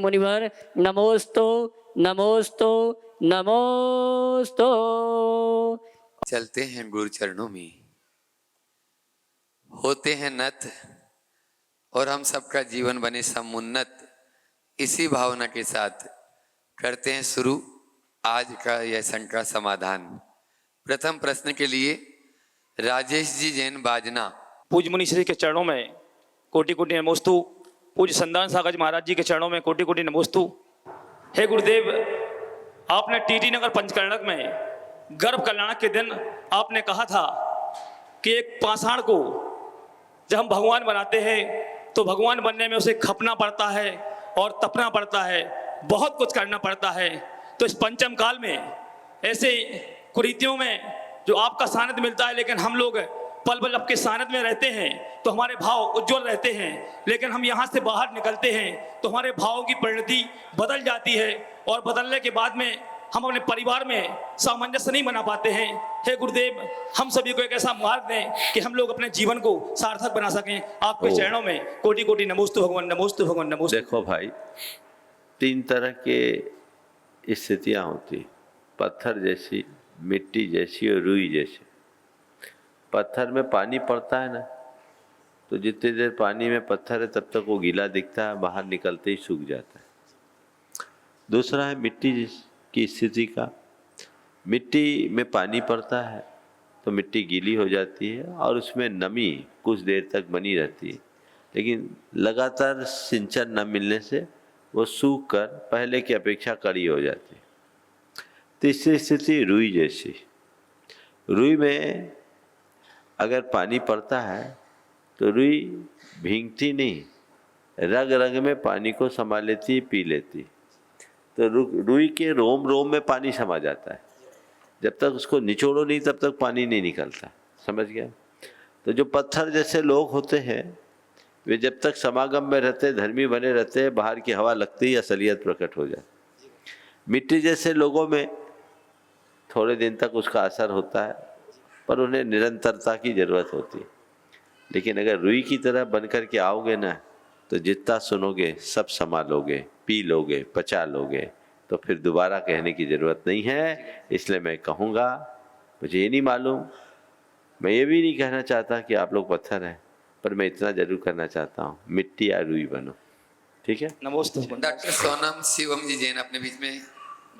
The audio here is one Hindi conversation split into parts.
मुनिवर नमोस्तु नमोस्तु नमोस्तु। चलते हैं गुरु चरणों में, होते हैं नत और हम सबका जीवन बने समुन्नत। इसी भावना के साथ करते हैं शुरू आज का यह शंका समाधान। प्रथम प्रश्न के लिए राजेश जी जैन बाजना। पूज्य मुनि श्री के चरणों में कोटि कोटि नमोस्तु। पूज्य संदान सागर जी महाराज जी के चरणों में कोटि कोटि नमोस्तु। हे गुरुदेव, आपने टीटी नगर पंचकर्णक में गर्भ कल्याण के दिन आपने कहा था कि एक पाषाण को जब हम भगवान बनाते हैं तो भगवान बनने में उसे खपना पड़ता है और तपना पड़ता है, बहुत कुछ करना पड़ता है। तो इस पंचम काल में ऐसे कुरीतियों में जो आपका सानिध्य मिलता है, लेकिन हम लोग पल पल आपके सानिध्य में रहते हैं तो हमारे भाव उज्जवल रहते हैं, लेकिन हम यहाँ से बाहर निकलते हैं तो हमारे भावों की परिणति बदल जाती है और बदलने के बाद में हम अपने परिवार में सामंजस्य नहीं बना पाते हैं। हे गुरुदेव, हम सभी को एक ऐसा मार्ग दें कि हम लोग अपने जीवन को सार्थक बना सकें। आपके चरणों में कोटि कोटि नमोस्तु भगवान, नमोस्तु भगवान, नमोस्तु। देखो भाई, तीन तरह के स्थितियाँ होती, पत्थर जैसी, मिट्टी जैसी और रुई जैसी। पत्थर में पानी पड़ता है ना, तो जितनी देर पानी में पत्थर है तब तक वो गीला दिखता है, बाहर निकलते ही सूख जाता है। दूसरा है मिट्टी की स्थिति का। मिट्टी में पानी पड़ता है तो मिट्टी गीली हो जाती है और उसमें नमी कुछ देर तक बनी रहती है, लेकिन लगातार सिंचाई न मिलने से वो सूख कर पहले की अपेक्षा कड़ी हो जाती है। तीसरी स्थिति रुई जैसी। रुई में अगर पानी पड़ता है तो रुई भीगती नहीं, रग रग में पानी को समा लेती, पी लेती। तो रुई के रोम रोम में पानी समा जाता है, जब तक उसको निचोड़ो नहीं तब तक पानी नहीं निकलता। समझ गया? तो जो पत्थर जैसे लोग होते हैं वे जब तक समागम में रहते, धर्मी बने रहते हैं, बाहर की हवा लगती ही असलियत प्रकट हो जाती। मिट्टी जैसे लोगों में थोड़े दिन तक उसका असर होता है, पर उन्हें निरंतरता की जरूरत होती है। लेकिन अगर रुई की तरह बनकर के आओगे ना, तो जितना सुनोगे सब समा लोगे, पी लोगे, पचा लोगे, तो फिर दोबारा कहने की ज़रूरत नहीं है। इसलिए मैं कहूँगा, मुझे ये नहीं मालूम, मैं ये भी नहीं कहना चाहता कि आप लोग पत्थर हैं, पर मैं इतना जरूर करना चाहता हूँ, मिट्टी या रुई बनो। ठीक है? नमोस्तु। डॉक्टर सोनम शिवम जी जैन अपने बीच में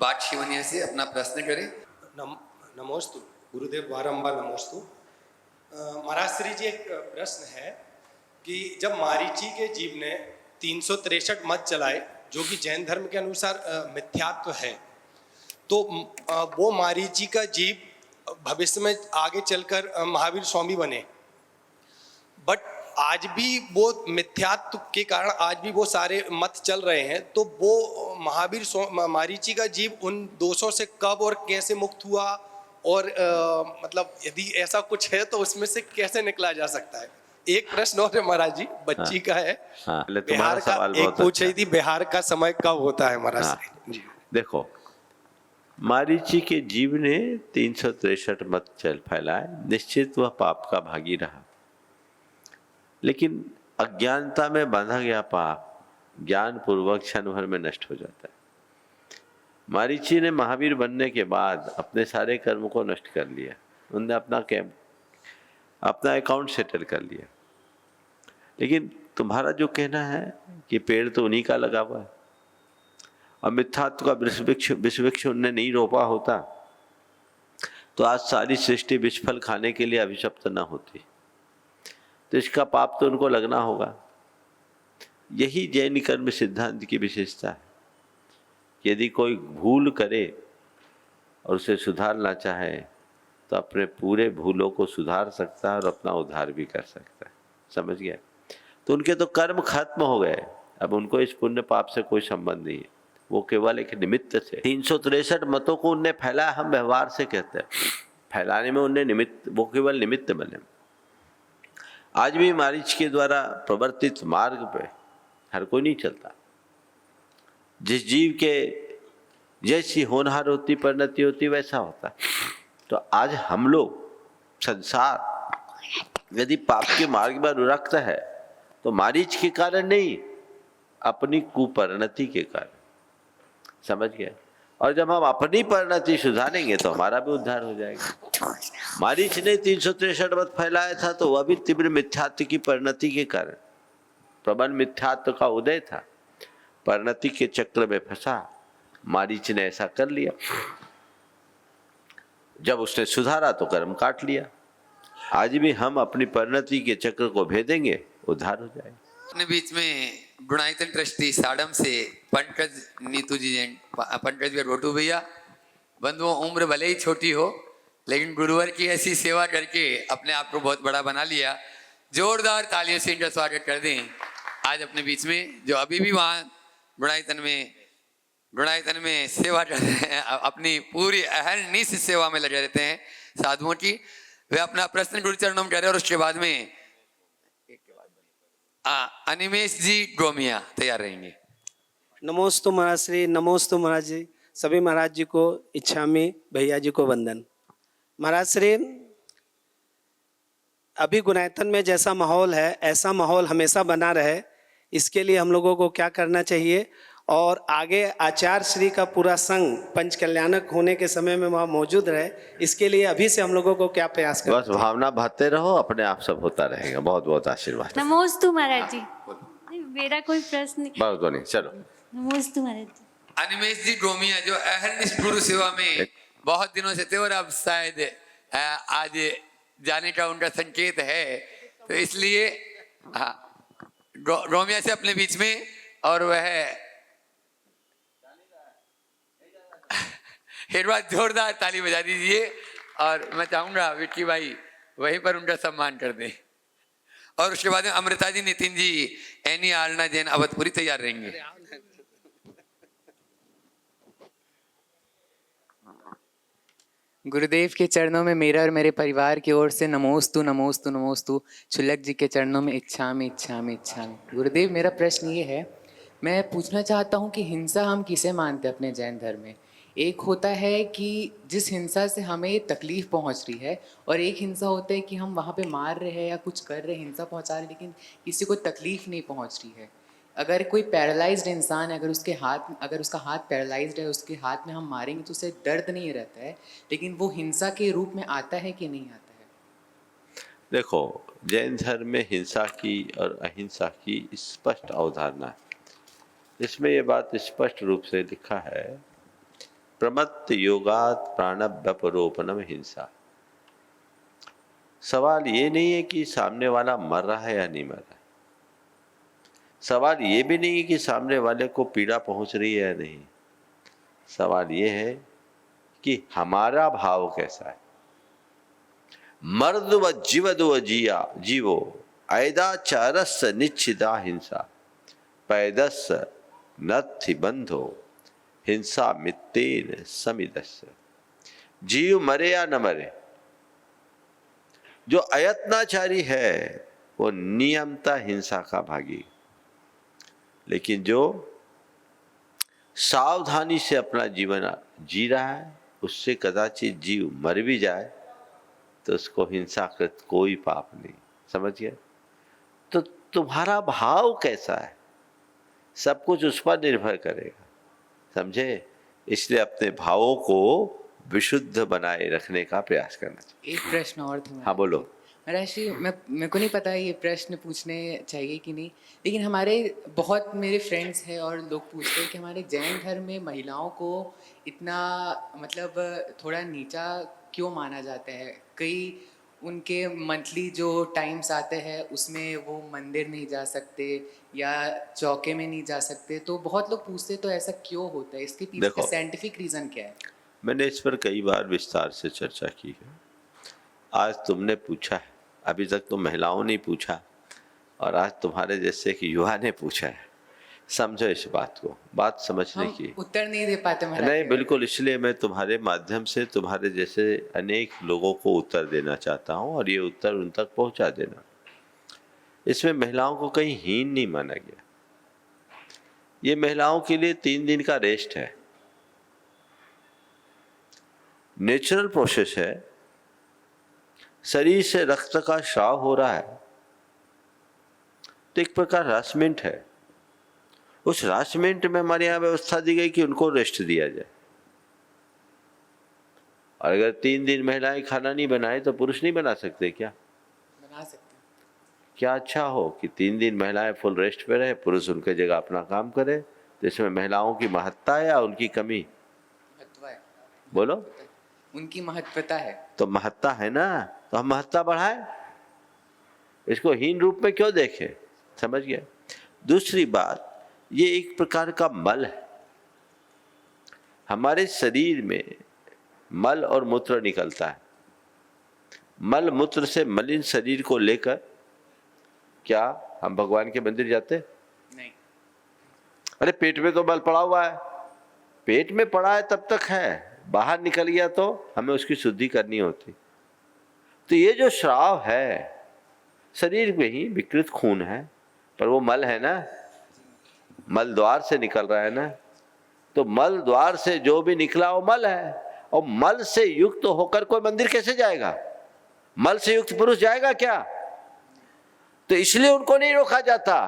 बाट शिवनिया से अपना प्रश्न करें। नमोस्तु गुरुदेव, बारंबार नमोस्तु। महाराज श्री जी, एक प्रश्न है कि जब मारीची के जीव ने 363 मत चलाए, जो कि जैन धर्म के अनुसार मिथ्यात्व है, तो वो मारीची का जीव भविष्य में आगे चलकर महावीर स्वामी बने, बट आज भी वो मिथ्यात्व के कारण आज भी वो सारे मत चल रहे हैं। तो वो महावीर मारीची का जीव उन दोषों से कब और कैसे मुक्त हुआ, और मतलब यदि ऐसा कुछ है तो उसमें से कैसे निकला जा सकता है? एक प्रश्न और है महाराज जी, बच्ची का है। बिहार का एक पूछ रही थी, बिहार का समय कब होता है महाराज जी? देखो, मारीची के जीव ने 363 मत चल फैलाए, निश्चित वह पाप का भागी रहा, लेकिन अज्ञानता में बांधा गया पाप ज्ञान पूर्वक क्षण भर में नष्ट हो जाता है। मारीची ने महावीर बनने के बाद अपने सारे कर्म को नष्ट कर लिया, उन्होंने अपना अकाउंट सेटल कर लिया। लेकिन तुम्हारा जो कहना है कि पेड़ तो उन्हीं का लगा हुआ है और मिथ्यात्व का विषवृक्ष उनने नहीं रोपा होता तो आज सारी सृष्टि विषफल खाने के लिए अभिशप्त न होती। तो इसका पाप तो उनको लगना होगा। यही जैन कर्म सिद्धांत की विशेषता है। यदि कोई भूल करे और उसे सुधारना चाहे तो अपने पूरे भूलों को सुधार सकता है और अपना उद्धार भी कर सकता है। समझ गया? तो उनके तो कर्म खत्म हो गए, अब उनको इस पुण्य पाप से कोई संबंध नहीं है, वो केवल एक निमित्त थे। 363 मतों को उनने फैलाया, हम व्यवहार से कहते हैं फैलाने में उनने निमित्त, वो केवल निमित्त बने। आज भी मारीच के द्वारा प्रवर्तित मार्ग पे हर कोई नहीं चलता। जिस जीव के जैसी होनहार होती परिणति होती वैसा होता। तो आज हम लोग संसार यदि पाप के मार्ग में अनुरक्त है तो मारीच के कारण नहीं, अपनी कुपरिणति के कारण। समझ गए? और जब हम अपनी परिणति सुधारेंगे तो हमारा भी उद्धार हो जाएगा। मारीच ने 363 मत फैलाया था तो वह भी तीव्र मिथ्यात्व की परिणति के कारण, प्रबल मिथ्यात्व का उदय था, परिणति के चक्र में फंसा, मारीच ने ऐसा कर लिया। जब उसने सुधारा तो कर्म काट लिया। आज भी हम अपनी परिणति के चक्र को भेदेंगे, उद्धार हो जाएगा। अपने बीच में गुणायतन ट्रस्टी साडम से पंकज नीतू जी जैन, पंकज भैया, रोटू भैया, बंधुओं, उम्र भले ही छोटी हो लेकिन गुरुवर की ऐसी सेवा करके अपने आप को बहुत बड़ा बना लिया। जोरदार तालियों से इनका स्वागत कर दें। आज अपने बीच में जो अभी भी वहाँ गुणायतन में सेवा कर रहे हैं, अपनी पूरी अहरनिश सेवा में लगे रहते हैं साधुओं की, वे अपना प्रश्न गुरु चरणों में कर रहे हैं और उसके बाद में अनिमेश जी गोमिया तैयार रहेंगे। नमोस्तु महाराज श्री, नमोस्तु महाराज जी। सभी महाराज जी को इच्छामी, भैया जी को वंदन। महाराज श्री, अभी गुणायतन में जैसा माहौल है ऐसा माहौल हमेशा बना रहे, इसके लिए हम लोगों को क्या करना चाहिए, और आगे आचार्य श्री का पूरा संघ पंच कल्याणक होने के समय में वहाँ मौजूद रहे, इसके लिए अभी से हम लोगों को क्या प्रयास करना? बस भावना भरते रहो, अपने आप सब होता रहेगा। बहुत बहुत आशीर्वाद। नमोस्तु महाराज जी। मेरा कोई प्रश्न नहीं। बहुत नहीं, चलो। नमोस्तु महाराज जी। अनिमेश जी गोमिया जो अहरनिश गुरु सेवा में बहुत दिनों से थे और अब शायद आज जाने का उनका संकेत है, तो इसलिए गोमिया से अपने बीच में, और वह एक बार जोरदार ताली बजा दीजिए। और मैं चाहूंगा विक्की भाई वहीं पर उनका सम्मान कर दें, और उसके बाद में अमृता जी, नितिन जी, एनी आलना जैन अवधपुरी तैयार रहेंगे। गुरुदेव के चरणों में मेरा और मेरे परिवार की ओर से नमोस्तु नमोस्तु नमोस्तु। छुलक जी के चरणों में इच्छामि इच्छामि इच्छामि। गुरुदेव, मेरा प्रश्न ये है, मैं पूछना चाहता हूँ कि हिंसा हम किसे मानते हैं अपने जैन धर्म में? एक होता है कि जिस हिंसा से हमें तकलीफ पहुँच रही है, और एक हिंसा होता है कि हम वहाँ पे मार रहे हैं या कुछ कर रहे हैं, हिंसा पहुँचा रहे हैं, लेकिन किसी को तकलीफ नहीं पहुँच रही है। अगर कोई पैरालाइज्ड इंसान है, अगर उसका हाथ पैरालाइज्ड है, उसके हाथ में हम मारेंगे तो उसे दर्द नहीं रहता है, लेकिन वो हिंसा के रूप में आता है कि नहीं आता है? देखो, जैन धर्म में हिंसा की और अहिंसा की स्पष्ट अवधारणा है। इसमें ये बात स्पष्ट रूप से लिखा है, प्रमत्त योगात प्राणव्यपरोपणम हिंसा। सवाल ये नहीं है कि सामने वाला मर रहा है या नहीं मर रहा है। सवाल ये भी नहीं है कि सामने वाले को पीड़ा पहुंच रही है या नहीं। सवाल ये है कि हमारा भाव कैसा है। मर्द व जीवद व जीवो ऐदाचारस निश्चिदा हिंसा पैदस नथि बंधो हिंसा मित्तेन समिदस्य। जीव मरे या न मरे, जो अयत्नाचारी है वो नियमता हिंसा का भागी, लेकिन जो सावधानी से अपना जीवन जी रहा है उससे कदाचित जीव मर भी जाए तो उसको हिंसाकृत कोई पाप नहीं। समझ गए? तो तुम्हारा भाव कैसा है, सब कुछ उस पर निर्भर करेगा। समझे? इसलिए अपने भावों को विशुद्ध बनाए रखने का प्रयास करना चाहिए। एक प्रश्न और था। हाँ बोलो। महाराज जी, मेरे को नहीं पता ये प्रश्न पूछने चाहिए कि नहीं, लेकिन बहुत मेरे फ्रेंड्स हैं और लोग पूछते हैं कि हमारे जैन धर्म में महिलाओं को इतना मतलब थोड़ा नीचा क्यों माना जाता है? कई उनके मंथली जो टाइम्स आते हैं उसमें वो मंदिर नहीं जा सकते या चौके में नहीं जा सकते, तो बहुत लोग पूछते तो ऐसा क्यों होता है? इसके पीछे का साइंटिफिक रीज़न क्या है? मैंने इस पर कई बार विस्तार से चर्चा की है। आज तुमने पूछा है, अभी तक तो महिलाओं ने पूछा और आज तुम्हारे जैसे एक युवा ने पूछा है। समझो इस बात को, बात समझने की। उत्तर नहीं दे पाते महाराज। नहीं, बिल्कुल, इसलिए मैं तुम्हारे माध्यम से तुम्हारे जैसे अनेक लोगों को उत्तर देना चाहता हूँ और ये उत्तर उन तक पहुँचा देना। इसमें महिलाओं को कहीं हीन नहीं माना गया। ये महिलाओं के लिए 3 दिन का रेस्ट है, नेचुरल प्रोसेस है। शरीर से रक्त का स्राव हो रहा है तो एक प्रकार हरासमेंट है, उस राशमेंट में हमारे यहाँ व्यवस्था दी गई कि उनको रेस्ट दिया जाए। और अगर 3 दिन महिलाएं खाना नहीं बनाए तो पुरुष नहीं बना सकते क्या? बना सकते हैं। क्या अच्छा हो कि 3 दिन महिलाएं फुल रेस्ट पे रहे, पुरुष उनके जगह अपना काम करे। तो इसमें महिलाओं की महत्ता है या उनकी कमी? महत्व है, बोलो। उनकी महत्वता है। तो महत्ता है ना, तो हम महत्ता बढ़ाएं, इसको हीन रूप में क्यों देखें? समझ गए? दूसरी बात, ये एक प्रकार का मल है। हमारे शरीर में मल और मूत्र निकलता है। मल मूत्र से मलिन शरीर को लेकर क्या हम भगवान के मंदिर जाते? नहीं। अरे पेट में तो मल पड़ा हुआ है, पेट में पड़ा है तब तक है, बाहर निकल गया तो हमें उसकी शुद्धि करनी होती। तो ये जो श्राव है, शरीर में ही विकृत खून है, पर वो मल है ना, मल द्वार से निकल रहा है ना। तो मल द्वार से जो भी निकला वो मल है, और मल से युक्त होकर कोई मंदिर कैसे जाएगा? मल से युक्त पुरुष जाएगा क्या? तो इसलिए उनको नहीं रोका जाता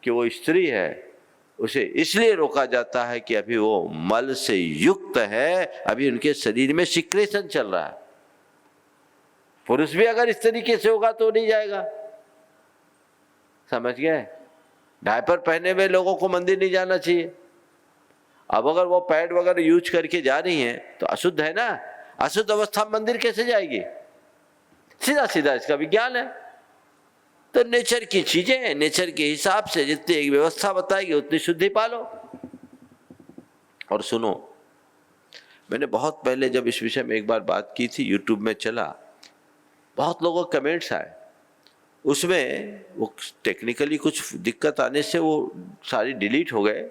कि वो स्त्री है, उसे इसलिए रोका जाता है कि अभी वो मल से युक्त है, अभी उनके शरीर में सिक्रेशन चल रहा है। पुरुष भी अगर इस तरीके से होगा तो नहीं जाएगा। समझ गए? डायपर पहने हुए लोगों को मंदिर नहीं जाना चाहिए। अब अगर वो पैड वगैरह यूज करके जा रही हैं तो अशुद्ध है ना, अशुद्ध अवस्था में मंदिर कैसे जाएगी? सीधा सीधा इसका विज्ञान है। तो नेचर की चीजें हैं, नेचर के हिसाब से जितनी एक व्यवस्था बताएगी उतनी शुद्धि पालो। और सुनो, मैंने बहुत पहले जब इस विषय में एक बार बात की थी, यूट्यूब में चला, बहुत लोगों के कमेंट्स आए। उसमें वो टेक्निकली कुछ दिक्कत आने से वो सारी डिलीट हो गए,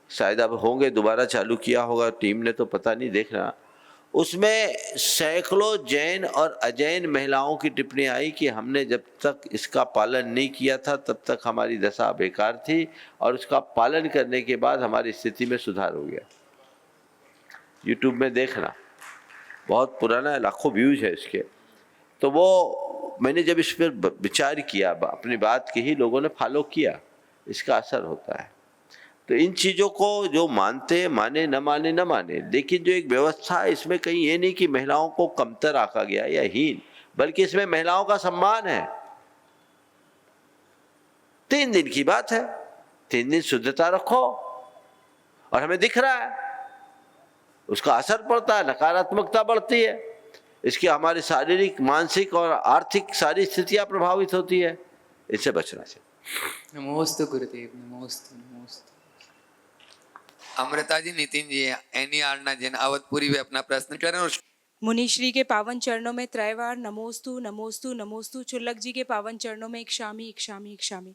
शायद अब होंगे, दोबारा चालू किया होगा टीम ने तो पता नहीं, देखना। उसमें सैकड़ों जैन और अजैन महिलाओं की टिप्पणी आई कि हमने जब तक इसका पालन नहीं किया था तब तक हमारी दशा बेकार थी, और उसका पालन करने के बाद हमारी स्थिति में सुधार हो गया। यूट्यूब में देखना, बहुत पुराना है, लाखों व्यूज है इसके। तो वो मैंने जब इस पर विचार किया, अपनी बात की ही लोगों ने फॉलो किया, इसका असर होता है। तो इन चीज़ों को जो मानते माने, न माने न माने, लेकिन जो एक व्यवस्था है इसमें कहीं ये नहीं कि महिलाओं को कमतर आका गया या हीन, बल्कि इसमें महिलाओं का सम्मान है। 3 दिन की बात है, 3 दिन शुद्धता रखो, और हमें दिख रहा है उसका असर पड़ता है, नकारात्मकता बढ़ती है, इसकी हमारी शारीरिक, मानसिक और आर्थिक सारी स्थितियां प्रभावित होती है। इससे बचना चाहिए। नमोस्तु गुरुदेव, नमोस्तु नमोस्तु। अमृता जी, नितिन जी, एनी आरना जैन अवधपुरी वे अपना प्रश्न करें। और मुनिश्री के पावन चरणों में त्रैवार नमोस्तु नमोस्तु नमोस्तु। चुल्लक जी के पावन चरणों में इक्षामि इक्षामि इक्षामि।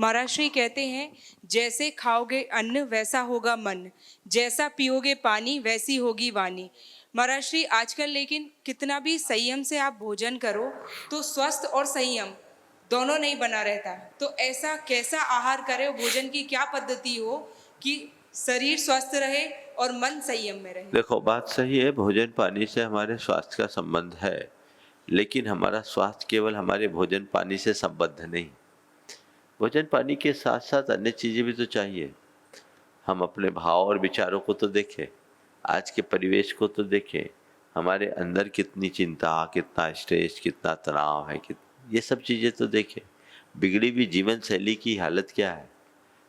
महाराज श्री कहते हैं, जैसे खाओगे अन्न वैसा होगा मन, जैसा पियोगे पानी वैसी होगी वाणी। महाराज श्री, आजकल लेकिन कितना भी संयम से आप भोजन करो तो स्वस्थ और संयम दोनों नहीं बना रहता। तो ऐसा कैसा आहार करें, भोजन की क्या पद्धति हो कि शरीर स्वस्थ रहे और मन संयम में रहे? देखो, बात सही है, भोजन पानी से हमारे स्वास्थ्य का संबंध है, लेकिन हमारा स्वास्थ्य केवल हमारे भोजन पानी से संबद्ध नहीं। भोजन पानी के साथ साथ अन्य चीज़ें भी तो चाहिए। हम अपने भाव और विचारों को तो देखें, आज के परिवेश को तो देखें, हमारे अंदर कितनी चिंता, कितना स्ट्रेस, कितना तनाव है, ये सब चीज़ें तो देखें। बिगड़ी हुई जीवन शैली की हालत क्या है।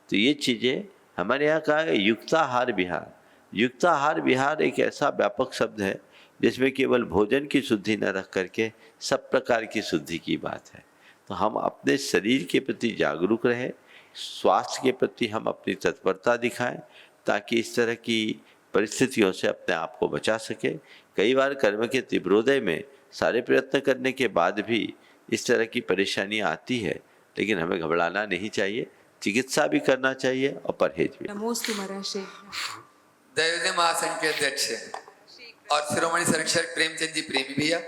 तो ये चीज़ें हमारे यहाँ का युक्ताहार विहार। युक्ताहार विहार एक ऐसा व्यापक शब्द है जिसमें केवल भोजन की शुद्धि न रख करके सब प्रकार की शुद्धि की बात है। तो हम अपने शरीर के प्रति जागरूक रहें, स्वास्थ्य के प्रति हम अपनी तत्परता दिखाएं, ताकि इस तरह की परिस्थितियों से अपने आप को बचा सके। कई बार कर्म के तीव्रोदय में सारे प्रयत्न करने के बाद भी इस तरह की परेशानियां आती है, लेकिन हमें घबराना नहीं चाहिए, चिकित्सा भी करना चाहिए और परहेज भी। नमोस्तु महाराज श्री। दैवज्ञ महासंघ के अध्यक्ष और शिरोमणि संरक्षक प्रेमचंद जी प्रेमी भैया।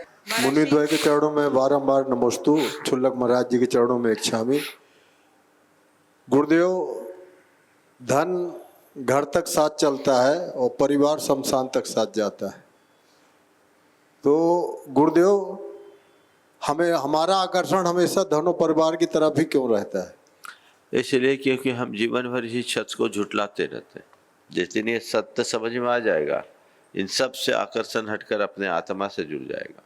मुनि द्वय के चरणों में बारंबार नमोस्तु, छुल्लक महाराज जी के चरणों में इच्छामि। गुरुदेव, धन घर तक साथ चलता है और परिवार शमशान तक साथ जाता है। तो गुरुदेव, हमें हमारा आकर्षण हमेशा धन और परिवार की तरफ ही क्यों रहता है? इसलिए क्योंकि हम जीवन भर इसी सत्य को झुटलाते रहते हैं। जिस दिन ये सत्य समझ में आ जाएगा, इन सब से आकर्षण हटकर अपने आत्मा से जुड़ जाएगा,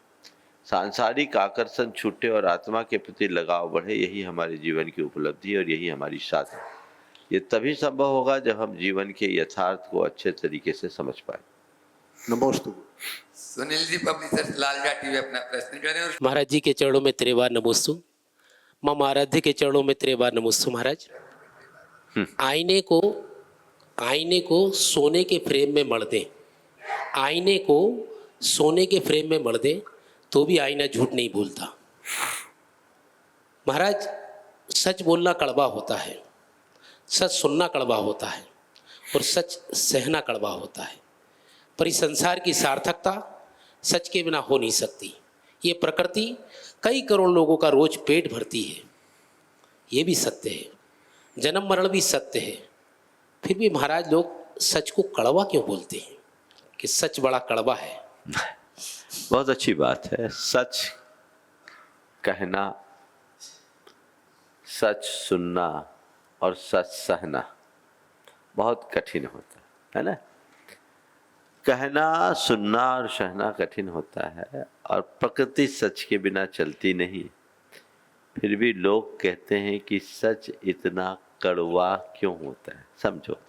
सांसारिक आकर्षण छूटे और आत्मा के प्रति लगाव बढ़े, यही हमारे जीवन की उपलब्धि और यही हमारी साधना। ये तभी संभव होगा जब हम जीवन के यथार्थ को अच्छे तरीके से समझ पाए। नमोस्तु। सुनील जी पब्लिशर लाल घाटी में अपना प्रश्न करें। और महाराज जी के चरणों में त्रिवार नमोस्तु। माँ आराध्य के चरणों में त्रिवार नमोस्तु। महाराज, आईने को सोने के फ्रेम में मढ़ दें, आईने को सोने के फ्रेम में मढ़ दें तो भी आईना झूठ नहीं बोलता। महाराज, सच बोलना कड़वा होता है, सच सुनना कड़वा होता है और सच सहना कड़वा होता है, पर इस संसार की सार्थकता सच के बिना हो नहीं सकती। ये प्रकृति कई करोड़ लोगों का रोज पेट भरती है, ये भी सत्य है, जन्म मरण भी सत्य है, फिर भी महाराज लोग सच को कड़वा क्यों बोलते हैं कि सच बड़ा कड़वा है? बहुत अच्छी बात है। सच कहना, सच सुनना और सच सहना बहुत कठिन होता है ना। कहना, सुनना और सहना कठिन होता है और प्रकृति सच के बिना चलती नहीं। फिर भी लोग कहते हैं कि सच इतना कड़वा क्यों होता है। समझो,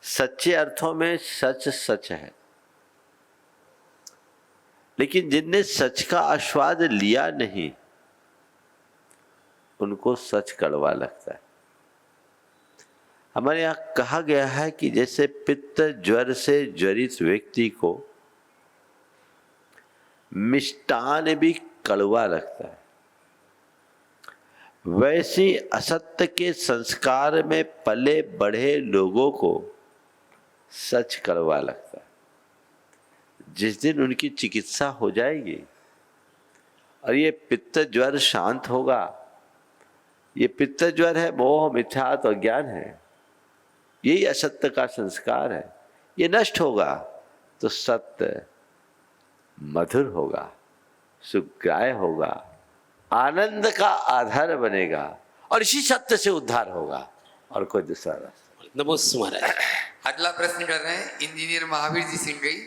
सच्चे अर्थों में सच सच है, लेकिन जिनने सच का आस्वाद लिया नहीं उनको सच कड़वा लगता है। हमारे यहाँ कहा गया है कि जैसे पित्त ज्वर से ज्वरित व्यक्ति को मिष्टान भी कड़वा लगता है, वैसी असत्य के संस्कार में पले बढ़े लोगों को सच कड़वा लगता है। जिस दिन उनकी चिकित्सा हो जाएगी और ये पित्त ज्वर शांत होगा, ये पित्त ज्वर है, मोह मिथ्यात्व और ज्ञान है, यही असत्य का संस्कार है, ये नष्ट होगा तो सत्य मधुर होगा, सुग्राह्य होगा, आनंद का आधार बनेगा और इसी सत्य से उद्धार होगा और कोई दूसरा रास्ता। नमोस्तु महाराज। अगला प्रश्न कर रहे हैं इंजीनियर महावीर जी सिंह गई,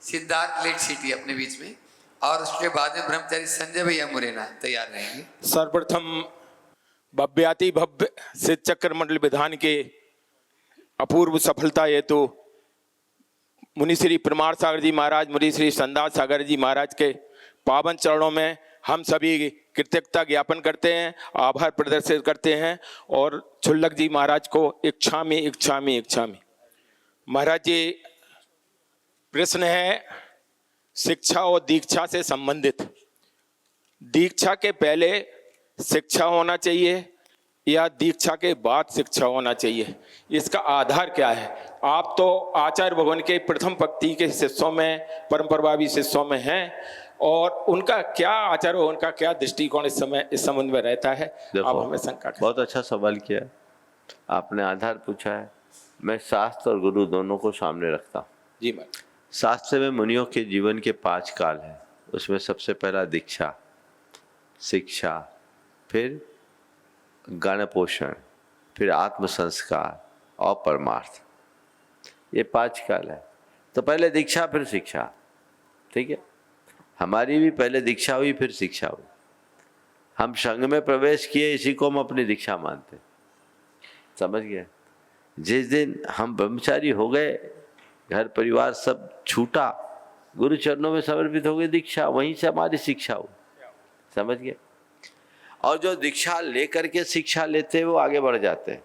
सिद्धार्थ लेट सिटी अपने बीच में, और उसके बाद में ब्रह्मचारी संजय भैया मुरैना तैयार रहेंगे। सर्वप्रथम भव्याति भव्य सिद्ध चक्र मंडल विधान के अपूर्व सफलता हेतु मुनि श्री प्रमाण सागर जी महाराज, मुनि श्री संदास सागर जी महाराज के पावन चरणों में हम सभी कृतज्ञता ज्ञापन करते हैं, आभार प्रदर्शित करते हैं और छुल्लक जी महाराज को इच्छामि इच्छामि इच्छामि। महाराज जी, प्रश्न है शिक्षा और दीक्षा से संबंधित। दीक्षा के पहले शिक्षा होना चाहिए या दीक्षा के बाद शिक्षा होना चाहिए, इसका आधार क्या है? आप तो आचार्य भवन के प्रथम पंक्ति के शिष्यों में, परम प्रभावी शिष्यों में हैं, और उनका क्या आचार्य भवन का क्या दृष्टिकोण इस समय इस संबंध में रहता है? आप हमें शंका करें। बहुत अच्छा सवाल किया आपने, आधार पूछा है। मैं शास्त्र और गुरु दोनों को सामने रखता हूँ। जी मैं शास्त्र में मुनियों के जीवन के 5 काल हैं, उसमें सबसे पहला दीक्षा, शिक्षा, फिर गण पोषण, फिर आत्म संस्कार और परमार्थ, ये 5 काल है। तो पहले दीक्षा फिर शिक्षा, ठीक है। हमारी भी पहले दीक्षा हुई फिर शिक्षा हुई। हम संघ में प्रवेश किए, इसी को हम अपनी दीक्षा मानते, समझ गए। जिस दिन हम ब्रह्मचारी हो गए, घर परिवार सब छूटा, गुरु चरणों में समर्पित हो गए, दीक्षा, वहीं से हमारी शिक्षा हुई, समझ गए। और जो दीक्षा लेकर के शिक्षा लेते हैं वो आगे बढ़ जाते हैं,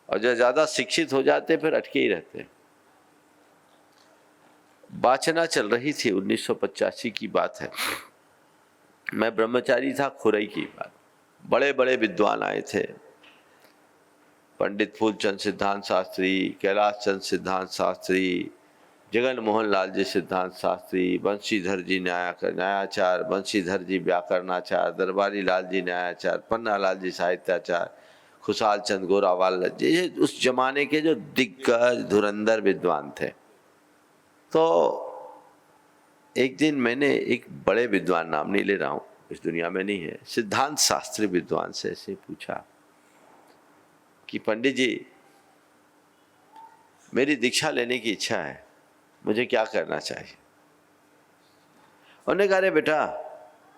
और जो ज़्यादा शिक्षित हो जाते हैं फिर अटके ही रहते हैं। वाचना चल रही थी, 1985 की बात है, मैं ब्रह्मचारी था, खुरई की बात। बड़े बड़े विद्वान आए थे, पंडित फूलचंद सिद्धांत शास्त्री, कैलाश चंद सिद्धांत शास्त्री, जगन मोहन लाल जी सिद्धांत शास्त्री, बंशीधर जी न्यायाचार्य, बंशीधर जी व्याकरणाचार्य, दरबारी लाल जी न्यायाचार्य, पन्ना लाल जी साहित्याचार्य, खुशहाल चंद गोरावाल जी, ये उस जमाने के जो दिग्गज धुरंधर विद्वान थे। तो एक दिन मैंने एक बड़े विद्वान, नाम नहीं ले रहा हूँ, इस दुनिया में नहीं है, सिद्धांत शास्त्री विद्वान से ऐसे पूछा कि पंडित जी मेरी दीक्षा लेने की इच्छा है, मुझे क्या करना चाहिए। उन्होंने कहा अरे बेटा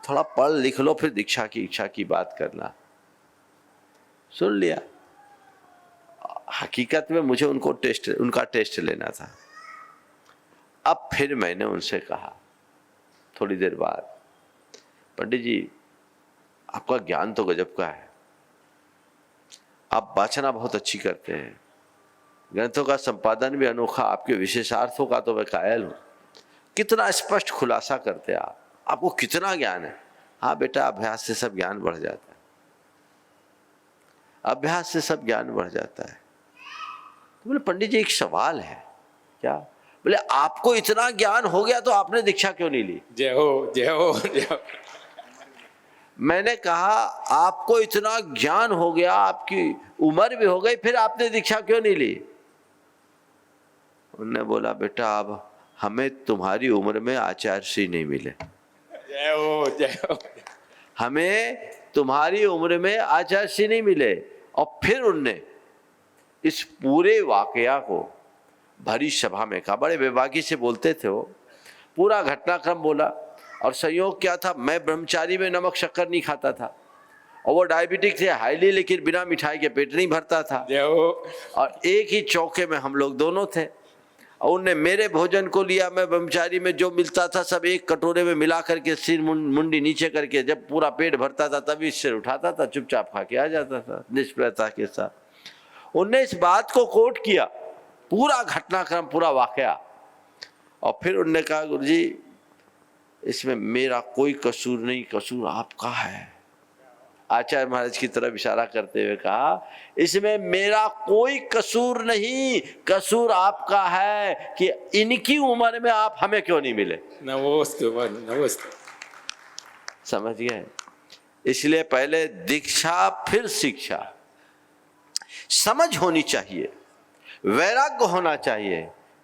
थोड़ा पढ़ लिख लो फिर दीक्षा की इच्छा की बात करना। सुन लिया। हकीकत में मुझे उनका टेस्ट लेना था। अब फिर मैंने उनसे कहा थोड़ी देर बाद, पंडित जी आपका ज्ञान तो गजब का है, आप वाचना बहुत अच्छी करते हैं, ग्रंथों का संपादन भी अनोखा, आपके विशेषार्थों का तो मैं कायल हूं, कितना स्पष्ट खुलासा करते हैं आप, आपको कितना ज्ञान है। हाँ बेटा अभ्यास से सब ज्ञान बढ़ जाता है, अभ्यास से सब ज्ञान बढ़ जाता है। तो बोले पंडित जी एक सवाल है। क्या? बोले आपको इतना ज्ञान हो गया तो आपने दीक्षा क्यों नहीं ली? जय हो जय हो जय हो। मैंने कहा आपको इतना ज्ञान हो गया, आपकी उम्र भी हो गई, फिर आपने दीक्षा क्यों नहीं ली? उन्होंने बोला बेटा अब हमें तुम्हारी उम्र में आचार्य श्री नहीं मिले। जय हो जय हो। हमें तुम्हारी उम्र में आचार्य श्री नहीं मिले। और फिर उनने इस पूरे वाकया को भरी सभा में कहा, बड़े बेबाकी से बोलते थे वो, पूरा घटनाक्रम बोला। और संयोग क्या था, मैं ब्रह्मचारी में नमक शक्कर नहीं खाता था और वो डायबिटिक थे हाईली, लेकिन बिना मिठाई के पेट नहीं भरता था। जय हो। और एक ही चौके में हम लोग दोनों थे और उनने मेरे भोजन को लिया, मैं ब्रह्मचारी में जो मिलता था सब एक कटोरे में मिला करके सिर मुंडी नीचे करके जब पूरा पेट भरता था तभी सिर उठाता था, चुपचाप खा के आ जाता था निष्प्रयता के साथ। उनने इस बात को कोट किया, पूरा घटनाक्रम पूरा वाकया। और फिर उनने कहा गुरुजी इसमें मेरा कोई कसूर नहीं, कसूर आपका है। आचार्य महाराज की तरफ इशारा करते हुए कहा इसमें मेरा कोई कसूर नहीं, कसूर आपका है कि इनकी उम्र में आप हमें क्यों नहीं मिले। नमोस्तु नमोस्तु। समझ गए? इसलिए पहले दीक्षा फिर शिक्षा। समझ होनी चाहिए, वैराग्य होना चाहिए,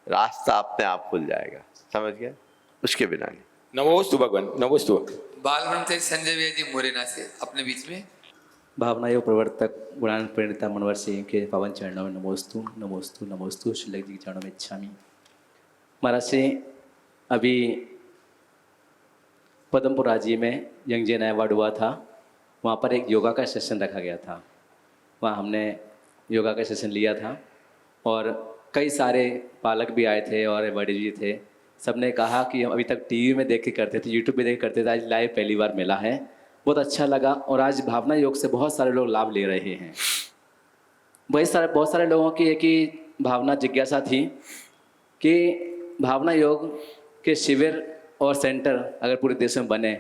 रास्ता अपने आप खुल जाएगा। समझ गए? उसके बिना नहीं। नमोस्तु भगवान नमोस्तु। बाल ब्रह्मचारी संजय भैया जी मुरैना से अपने बीच में। भावना योग प्रवर्तक गुणान प्रणीता मनोहर सिंह के पावन चरणों में नमोस्तु नमोस्तु नमोस्तु। श्रीलक जी के चरणों में इच्छामी। महाराज से अभी पद्मपुर राज्य में यंग जैन अवार्ड हुआ था, वहाँ पर एक योगा का सेशन रखा गया था। वहाँ हमने योगा का सेशन लिया था और कई सारे पालक भी आए थे और बड़े जी थे। सबने कहा कि हम अभी तक टीवी में देख के करते थे, यूट्यूब पे देख के करते थे, आज लाइव पहली बार मिला है, बहुत अच्छा लगा। और आज भावना योग से बहुत सारे लोग लाभ ले रहे हैं। बहुत सारे लोगों की एक ही भावना जिज्ञासा थी कि भावना योग के शिविर और सेंटर अगर पूरे देश में बने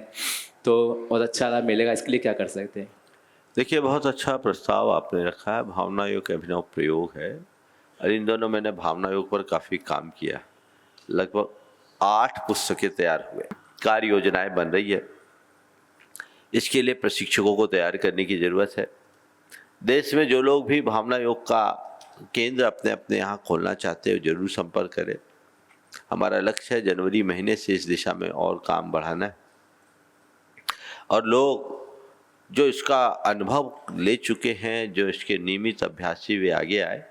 तो बहुत अच्छा लाभ मिलेगा, इसके लिए क्या कर सकते हैं? देखिए बहुत अच्छा प्रस्ताव आपने रखा है। भावना योग अभिनव प्रयोग है और इन दोनों मैंने भावना योग पर काफ़ी काम किया। लगभग 8 पुस्तकें तैयार हुए, कार्य योजनाएं बन रही है। इसके लिए प्रशिक्षकों को तैयार करने की ज़रूरत है। देश में जो लोग भी भावना योग का केंद्र अपने अपने यहाँ खोलना चाहते हो जरूर संपर्क करें। हमारा लक्ष्य है जनवरी महीने से इस दिशा में और काम बढ़ाना है और लोग जो इसका अनुभव ले चुके हैं, जो इसके नियमित अभ्यासी वे आगे आए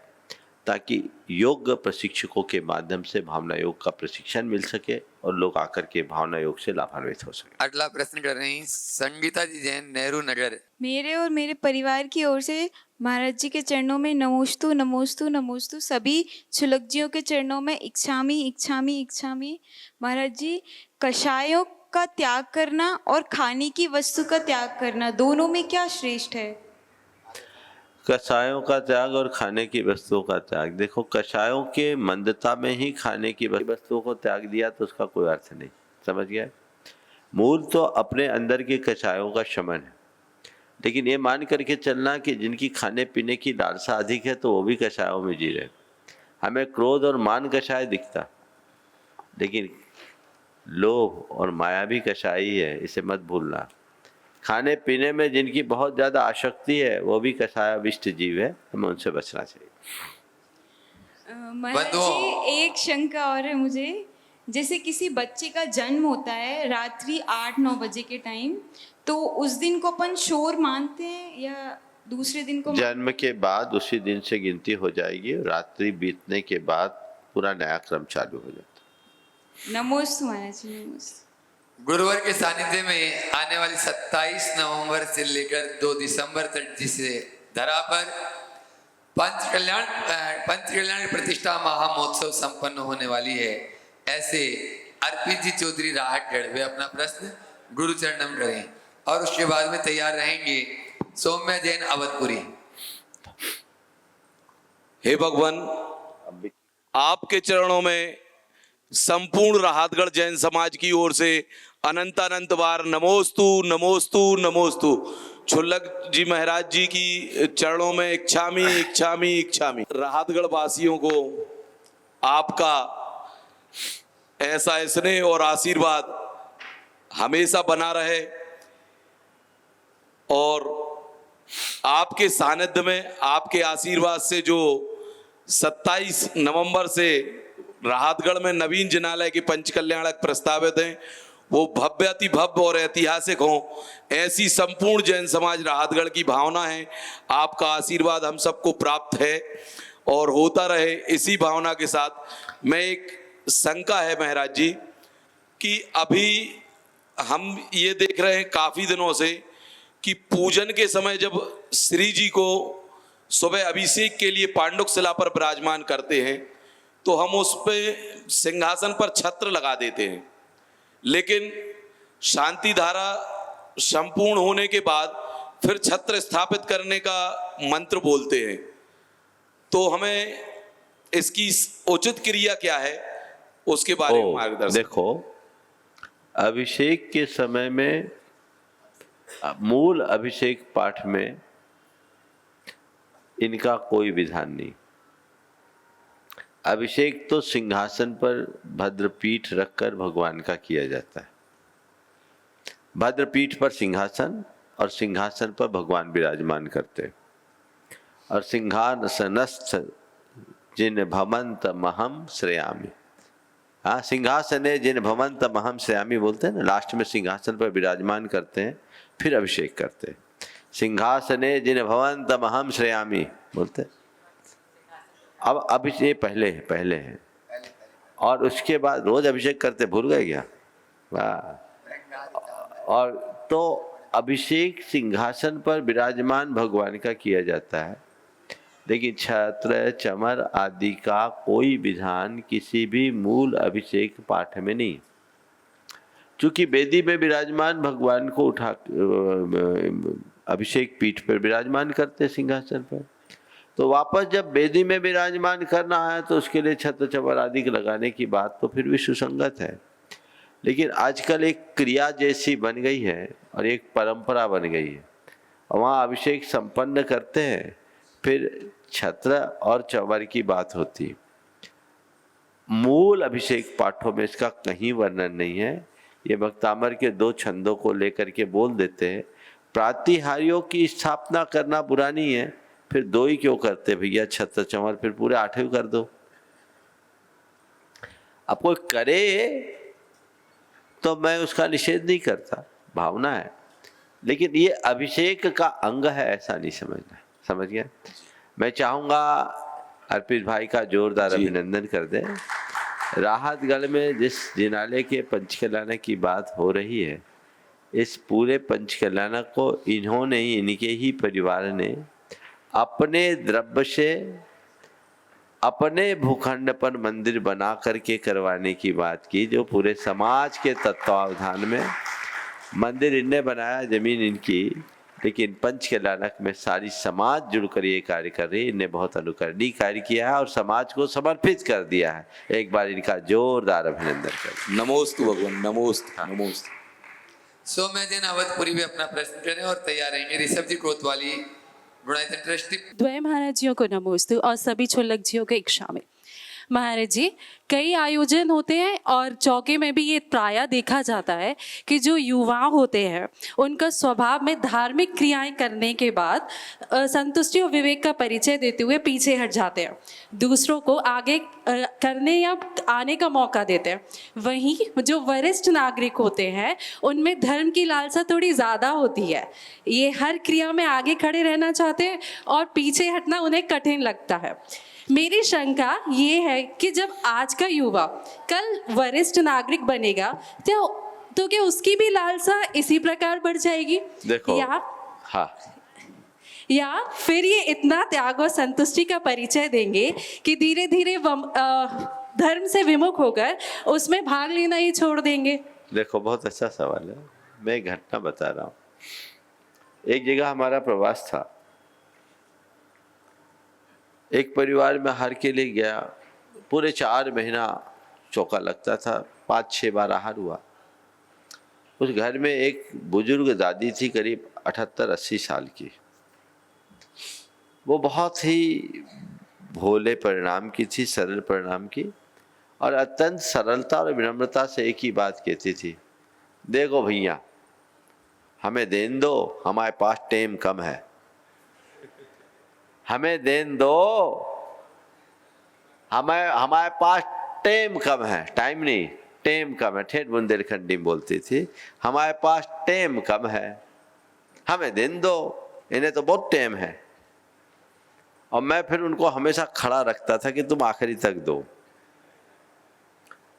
ताकि योग प्रशिक्षकों के माध्यम से भावना योग का प्रशिक्षण मिल सके और लोग आकर के भावना योग से लाभान्वित हो सके। अगला प्रश्न कर रही संगीता जी जैन, नेहरू नगर। मेरे और मेरे परिवार की ओर से महाराज जी के चरणों में नमोस्तु नमोस्तु नमोस्तु। सभी छुलक जियों के चरणों में इच्छामी इच्छामी इच्छामी। महाराज जी, कषायों का त्याग करना और खाने की वस्तु का त्याग करना, दोनों में क्या श्रेष्ठ है? कषायों का त्याग और खाने की वस्तुओं का त्याग। देखो कषायों के मंदता में ही खाने की वस्तुओं को त्याग दिया तो उसका कोई अर्थ नहीं। समझ गया? मूल तो अपने अंदर के कषायों का शमन है, लेकिन ये मान करके चलना कि जिनकी खाने पीने की लालसा अधिक है तो वो भी कषायों में जी रहे। हमें क्रोध और मान कषाय दिखता, लेकिन लोभ और माया भी कषाय है, इसे मत भूलना। खाने पीने में जिनकी बहुत ज़्यादा आसक्ति है वो भी कषायविष्ट जीव है, हमें उनसे बचना चाहिए। महाराज जी, एक शंका और है मुझे। जैसे किसी बच्चे का जन्म होता है रात्रि 8-9 बजे के टाइम, तो उस दिन को अपन शोर मानते हैं या दूसरे दिन को जन्म के बाद उसी दिन से गिनती हो जाएगी, रात्रि बीतने के बाद पूरा नया क्रम चालू हो जाता है। नमोस्तु महाराज जी, नमोस्तु। गुरुवर के सानिध्य में आने वाली 27 नवंबर से लेकर 2 दिसंबर तक जिसे धरा पर पंच कल्याण प्रतिष्ठा महामहोत्सव संपन्न होने वाली है, ऐसे अर्पित जी चौधरी राहतगढ़ वे अपना प्रश्न गुरु चरणम करें और उसके बाद में तैयार रहेंगे सौम्य जैन अवधपुरी। हे भगवान, आपके चरणों में संपूर्ण राहतगढ़ जैन समाज की ओर से अनंत अनंत बार नमोस्तु नमोस्तु नमोस्तु। छुल्लक जी महाराज जी की चरणों में इच्छामी इच्छामी इच्छामी। राहतगढ़ वासियों को आपका ऐसा स्नेह और आशीर्वाद हमेशा बना रहे और आपके सानिध्य में आपके आशीर्वाद से जो 27 नवंबर से राहतगढ़ में नवीन जिनालय के पंचकल्याणक प्रस्तावित हैं वो भव्य अति भव्य और ऐतिहासिक हों, ऐसी संपूर्ण जैन समाज राहतगढ़ की भावना है। आपका आशीर्वाद हम सबको प्राप्त है और होता रहे। इसी भावना के साथ मैं एक शंका है महाराज जी कि अभी हम ये देख रहे हैं काफी दिनों से कि पूजन के समय जब श्री जी को सुबह अभिषेक के लिए पांडुक शिला पर विराजमान करते हैं तो हम उस पे सिंहासन पर छत्र लगा देते हैं, लेकिन शांति धारा संपूर्ण होने के बाद फिर छत्र स्थापित करने का मंत्र बोलते हैं। तो हमें इसकी उचित क्रिया क्या है उसके बारे में मार्गदर्शन। देखो, अभिषेक के समय में मूल अभिषेक पाठ में इनका कोई विधान नहीं। अभिषेक तो सिंहासन पर भद्रपीठ रखकर भगवान का किया जाता है। भद्रपीठ पर सिंहासन और सिंहासन पर भगवान विराजमान करते हैं। और सिंहासनस्थ जिन भमंत महम श्रेयामी, हाँ, सिंहासने जिन भमंत महम श्रेयामी बोलते हैं ना, लास्ट में सिंहासन पर विराजमान करते हैं फिर अभिषेक करते हैं। सिंहासने जिन भवंत महम श्रेयामी बोलते हैं। अब अभिषेक पहले है और उसके बाद रोज अभिषेक करते, भूल गए क्या? वाह। और तो अभिषेक सिंहासन पर विराजमान भगवान का किया जाता है, लेकिन छत्र चमर आदि का कोई विधान किसी भी मूल अभिषेक पाठ में नहीं। चूंकि वेदी में विराजमान भगवान को उठा अभिषेक पीठ पर विराजमान करते सिंहासन पर, तो वापस जब वेदी में विराजमान करना है तो उसके लिए छत्र चमर आदि लगाने की बात तो फिर भी सुसंगत है। लेकिन आजकल एक क्रिया जैसी बन गई है और एक परंपरा बन गई है, वहाँ अभिषेक संपन्न करते हैं फिर छत्र और चमर की बात होती है। मूल अभिषेक पाठों में इसका कहीं वर्णन नहीं है। ये भक्तामर के 2 छंदों को लेकर के बोल देते हैं। प्रातिहार्यों की स्थापना करना बुरा नहीं है, फिर 2 ही क्यों करते भैया, छत्र चमर फिर पूरे 8 कर दो। अब कोई करे तो मैं उसका निषेध नहीं करता, भावना है, लेकिन ये अभिषेक का अंग है ऐसा नहीं समझना। समझ गया? मैं चाहूँगा अर्पित भाई का जोरदार अभिनंदन कर दे। राहतगढ़ में जिस जिनालय के पंचकल्याणक की बात हो रही है, इस पूरे पंचकल्याणक को इन्होंने ही, इनके ही परिवार ने अपने द्रव्य से अपने भूखंड पर मंदिर बना करके करवाने की बात की, जो पूरे समाज के तत्वावधान में मंदिर इनने बनाया, जमीन इनकी, लेकिन पंचकल्याणक में सारी समाज जुड़कर ये कार्य कर रही है। इनने बहुत अनुकरणीय कार्य किया है और समाज को समर्पित कर दिया है। एक बार इनका जोरदार अभिनंदन करें। नमोस्तु भगवान, नमोस्तु नमोस्तु। सौम्य जैन अवधपुरी भी अपना प्रश्न करें और तैयार रहेंगे। ऋषभ जी कोतवाली, गुणायतन ट्रस्टी। द्वय महाराज जियों को नमोस्तु और सभी छुल्लक जियों को इच्छा में। महाराज जी, कई आयोजन होते हैं और चौके में भी ये प्रायः देखा जाता है कि जो युवा होते हैं उनका स्वभाव में धार्मिक क्रियाएं करने के बाद संतुष्टि और विवेक का परिचय देते हुए पीछे हट जाते हैं, दूसरों को आगे करने या आने का मौका देते हैं। वहीं जो वरिष्ठ नागरिक होते हैं उनमें धर्म की लालसा थोड़ी ज़्यादा होती है, ये हर क्रिया में आगे खड़े रहना चाहते हैं और पीछे हटना उन्हें कठिन लगता है। मेरी शंका ये है कि जब आज का युवा कल वरिष्ठ नागरिक बनेगा तो क्या उसकी भी लालसा इसी प्रकार बढ़ जाएगी? देखो, या फिर ये इतना त्याग और संतुष्टि का परिचय देंगे कि धीरे धीरे धर्म से विमुख होकर उसमें भाग लेना ही छोड़ देंगे? देखो, बहुत अच्छा सवाल है। मैं एक घटना बता रहा हूँ। एक जगह हमारा प्रवास था, एक परिवार में आहार के लिए गया। पूरे 4 महीना चौका लगता था, 5-6 बार आहार हुआ। उस घर में एक बुजुर्ग दादी थी, करीब 78-80 साल की। वो बहुत ही भोले परिणाम की थी, सरल परिणाम की, और अत्यंत सरलता और विनम्रता से एक ही बात कहती थी, देखो भैया, हमें देन दो, हमारे पास टाइम कम है, हमें देन दो, हमारे पास टाइम कम है। टाइम नहीं, टाइम कम है। ठेठ बुंदेलखंडी में बोलती थी, हमारे पास टाइम कम है, हमें देन दो, इन्हें तो बहुत टाइम है। और मैं फिर उनको हमेशा खड़ा रखता था कि तुम आखिरी तक दो।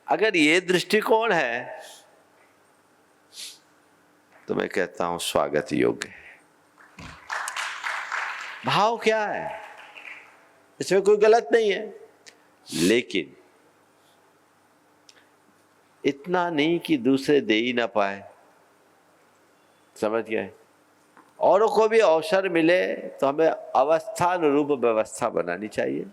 अगर ये दृष्टिकोण है तो मैं कहता हूं स्वागत योग्य है। भाव क्या है, इसमें कोई गलत नहीं है, लेकिन इतना नहीं कि दूसरे दे ही ना पाए। समझ गए? औरों को भी अवसर मिले तो हमें अवस्थानुरूप व्यवस्था बनानी चाहिए।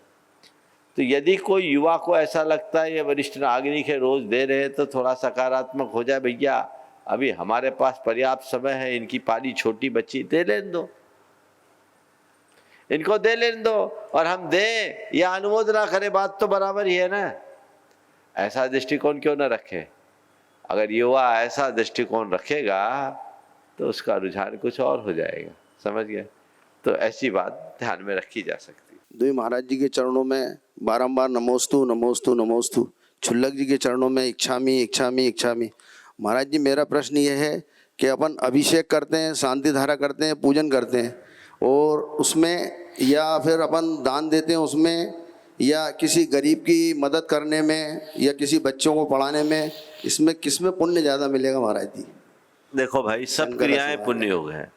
तो यदि कोई युवा को ऐसा लगता है ये वरिष्ठ नागरिक है, रोज दे रहे, तो थोड़ा सकारात्मक हो जाए, भैया अभी हमारे पास पर्याप्त समय है, इनकी पाली छोटी बच्ची, दे लेने दो, इनको दे लेने दो, और हम दें या अनुमोदना करें, बात तो बराबर ही है ना। ऐसा दृष्टिकोण क्यों न रखे? अगर युवा ऐसा दृष्टिकोण रखेगा तो उसका रुझान कुछ और हो जाएगा। समझ गए? तो ऐसी बात ध्यान में रखी जा सकती है। दुई महाराज जी के चरणों में बारंबार नमोस्तु नमोस्तु नमोस्तु, छुल्लक जी के चरणों में इच्छामी इच्छामी इच्छामी। महाराज जी, मेरा प्रश्न ये है कि अपन अभिषेक करते हैं, शांति धारा करते हैं, पूजन करते हैं, और उसमें या फिर अपन दान देते हैं उसमें, या किसी गरीब की मदद करने में, या किसी बच्चों को पढ़ाने में, इसमें किसमें पुण्य ज़्यादा मिलेगा महाराज जी? देखो भाई, सब क्रियाएं पुण्य योग है।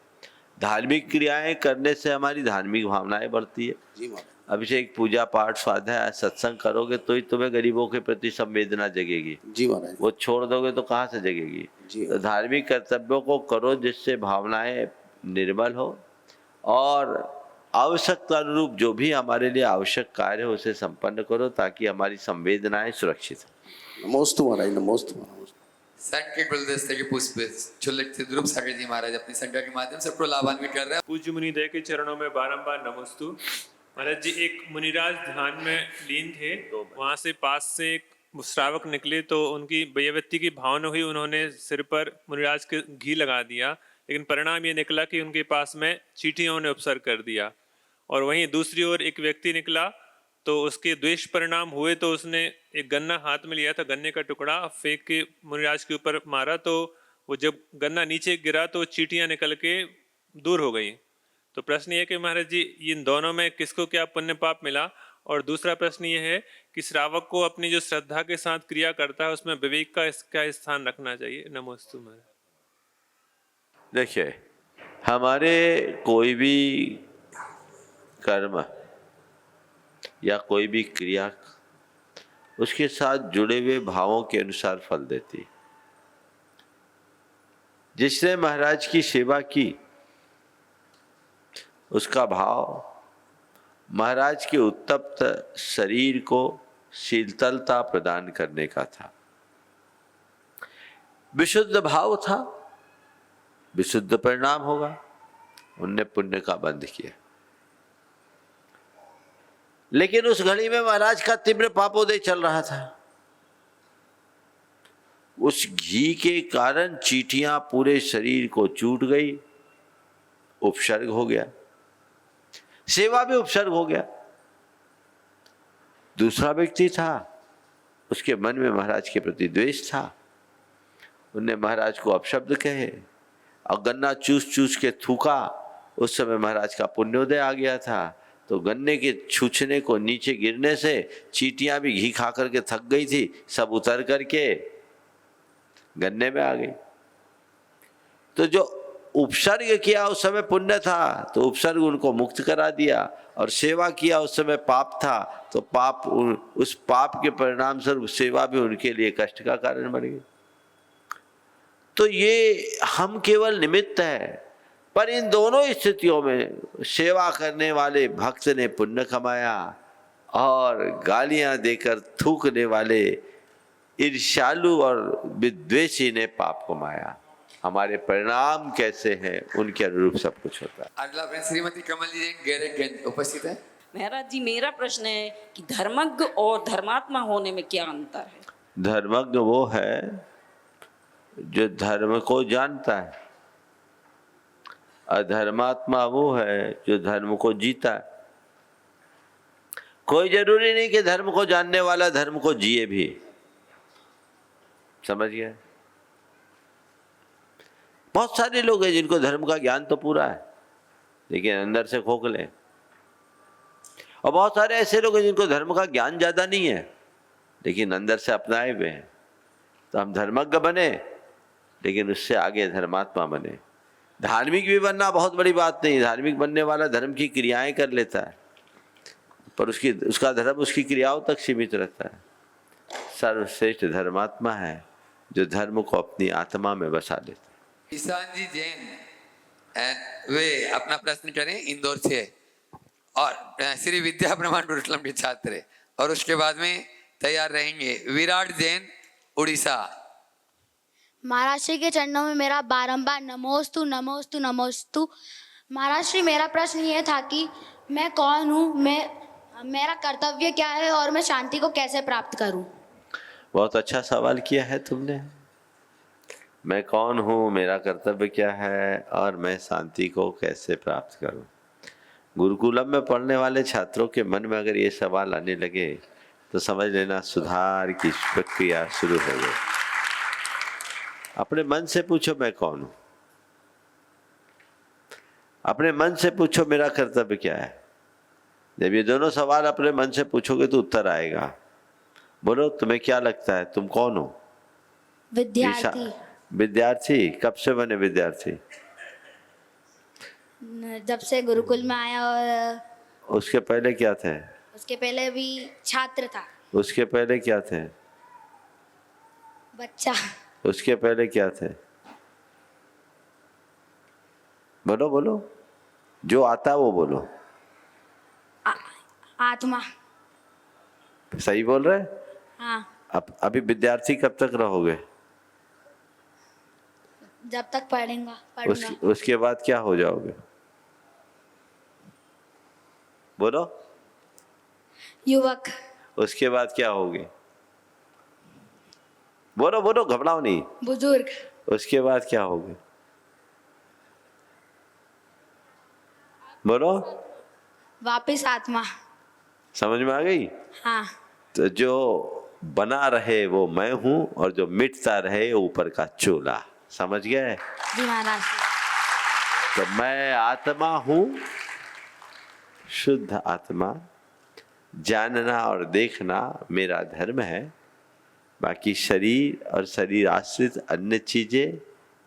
धार्मिक क्रियाएं करने से हमारी धार्मिक भावनाएं बढ़ती है। जी महाराज। अभिषेक, पूजा पाठ, स्वाध्याय, सत्संग करोगे तो ही तुम्हें गरीबों के प्रति संवेदना जगेगी। जी महाराज। वो छोड़ दोगे तो कहाँ से जगेगी? तो धार्मिक कर्तव्यों को करो जिससे भावनाएं निर्मल हो, और आवश्यकता अनुरूप जो भी हमारे लिए आवश्यक कार्य हो उसे संपन्न करो, ताकि हमारी संवेदनाएं सुरक्षित हो। नमोस्तु महाराज, नमोस्तु महाराज। संकेत गुलदस्ते के पुष्प छुल्लक से ध्रुव सागर जी महाराज अपनी संख्या के माध्यम से सबको लाभान्वित कर रहे हैं। पूज्य मुनिदय के चरणों में बारंबार नमोस्तु। महाराज जी, एक मुनिराज ध्यान में लीन थे, वहां से पास से एक श्रावक निकले तो उनकी व्यक्ति की भावना हुई, उन्होंने सिर पर मुनिराज के घी लगा दिया, लेकिन परिणाम ये निकला कि उनके पास में चींटियों ने उपसर्ग कर दिया। और वहीं दूसरी ओर एक व्यक्ति निकला तो उसके द्वेष परिणाम हुए, तो उसने एक गन्ना हाथ में लिया था, गन्ने का टुकड़ा फेंक के मुनिराज के ऊपर मारा, तो वो जब गन्ना नीचे गिरा तो चींटियां निकल के दूर हो गई। तो प्रश्न ये कि महाराज जी, इन दोनों में किसको क्या पुण्य पाप मिला? और दूसरा प्रश्न ये है कि श्रावक को अपनी जो श्रद्धा के साथ क्रिया करता है उसमें विवेक का क्या स्थान रखना चाहिए? नमोस्तु महाराज। देखिए, हमारे कोई भी कर्म या कोई भी क्रिया उसके साथ जुड़े हुए भावों के अनुसार फल देती। जिसने महाराज की सेवा की उसका भाव महाराज के उत्तप्त शरीर को शीतलता प्रदान करने का था, विशुद्ध भाव था, विशुद्ध परिणाम होगा। उनने पुण्य का बंध किया। लेकिन उस घड़ी में महाराज का तीव्र पापोदय चल रहा था। उस घी के कारण चींटियां पूरे शरीर को चूट गई, उपसर्ग हो गया, सेवा भी उपसर्ग हो गया। दूसरा व्यक्ति था, उसके मन में महाराज के प्रति द्वेष था, उनने महाराज को अपशब्द कहे और गन्ना चूस चूस के थूका। उस समय महाराज का पुण्योदय आ गया था, तो गन्ने के छूछने को नीचे गिरने से चींटियां भी घी खा करके थक गई थी, सब उतर करके गन्ने में आ गई। तो जो उपसर्ग किया उस समय पुण्य था, तो उपसर्ग उनको मुक्त करा दिया, और सेवा किया उस समय पाप था, तो पाप उस पाप के परिणाम स्वरूप सेवा भी उनके लिए कष्ट का कारण बन गई। तो ये हम केवल निमित्त है, पर इन दोनों स्थितियों में सेवा करने वाले भक्त ने पुण्य कमाया और गालियां देकर थूकने वाले ईर्ष्यालु और विद्वेषी ने पाप कमाया। हमारे परिणाम कैसे हैं उनके अनुरूप सब कुछ होता है। अगला प्रश्न श्रीमती कमल जी गैरगंज उपस्थित है। महाराज जी, मेरा प्रश्न है कि धर्मज्ञ और धर्मात्मा होने में क्या अंतर है? धर्मज्ञ वो है जो धर्म को जानता है, और धर्मात्मा वो है जो धर्म को जीता है। कोई जरूरी नहीं कि धर्म को जानने वाला धर्म को जिए भी, समझ गए? बहुत सारे लोग हैं जिनको धर्म का ज्ञान तो पूरा है लेकिन अंदर से खोखले, और बहुत सारे ऐसे लोग हैं जिनको धर्म का ज्ञान ज्यादा नहीं है लेकिन अंदर से अपनाए हुए हैं। तो हम धर्मज्ञ बने लेकिन उससे आगे धर्मात्मा बने। धार्मिक भी बनना बहुत बड़ी बात नहीं, धार्मिक बनने वाला धर्म की क्रियाएं कर लेता है पर उसका धर्म उसकी क्रियाओं तक सीमित रहता है। सर्वश्रेष्ठ धर्मात्मा है जो धर्म को अपनी आत्मा में बसा लेता है। ईशान जी जैन वे अपना प्रश्न करें इंदौर से, और श्री विद्या प्रमाण गुरुकुलम के छात्र है, और उसके बाद में तैयार रहेंगे विराट जैन उड़ीसा। महाराज श्री के चरणों में मेरा बारंबार नमोस्तु नमोस्तु नमोस्तु। महाराज श्री, मेरा प्रश्न ये था कि मैं कौन हूँ, मेरा कर्तव्य क्या है और मैं शांति को कैसे प्राप्त करूँ? बहुत अच्छा सवाल किया है तुमने। मैं कौन हूँ, मेरा कर्तव्य क्या है और मैं शांति को कैसे प्राप्त करूँ। गुरुकुलम में पढ़ने वाले छात्रों के मन में अगर ये सवाल आने लगे तो समझ लेना सुधार की प्रक्रिया शुरू हो गई। अपने मन से पूछो मैं कौन हूँ, अपने मन से पूछो मेरा कर्तव्य क्या है। जब ये दोनों सवाल अपने मन से पूछोगे तो उत्तर आएगा। बोलो तुम्हें क्या लगता है, तुम कौन हो? विद्यार्थी। विद्यार्थी? कब से बने विद्यार्थी? जब से गुरुकुल में आया। और उसके पहले क्या थे? उसके पहले भी छात्र था। उसके पहले क्या थे? बच्चा। उसके पहले क्या थे? बोलो बोलो, जो आता वो बोलो। आत्मा। सही बोल रहे? हाँ। अब अभी विद्यार्थी कब तक रहोगे? जब तक पढ़ूंगा। उसके बाद क्या हो जाओगे? बोलो। युवक। उसके बाद क्या होगे? बोलो बोलो, घबराओ नहीं। बुजुर्ग। उसके बाद क्या होगे? बोलो। वापिस आत्मा। समझ में आ गई? हाँ। तो जो बना रहे वो मैं हूं और जो मिटता रहे ऊपर का चूल्हा। समझ गए? जी महाराज। तो मैं आत्मा हूं, शुद्ध आत्मा। जानना और देखना मेरा धर्म है, बाकी शरीर और शरीर आश्रित अन्य चीजें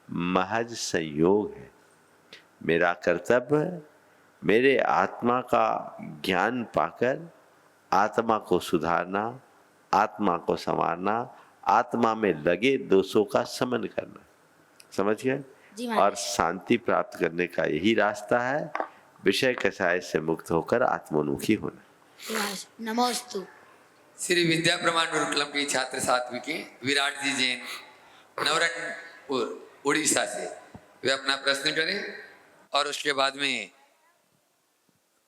महज संयोग है। मेरा कर्तव्य मेरे आत्मा का ज्ञान पाकर आत्मा को सुधारना, आत्मा को संवारना, आत्मा में लगे दोषों का शमन करना। समझ गए? और शांति प्राप्त करने का यही रास्ता है, विषय कषाय से मुक्त होकर आत्मोन्मुखी होना। नमोस्तु। श्री विद्या प्रमाण गुरुकुलम के छात्र सात्विक के विराट जी जैन नवरत्नपुर उड़ीसा से, वे अपना प्रश्न करें और उसके बाद में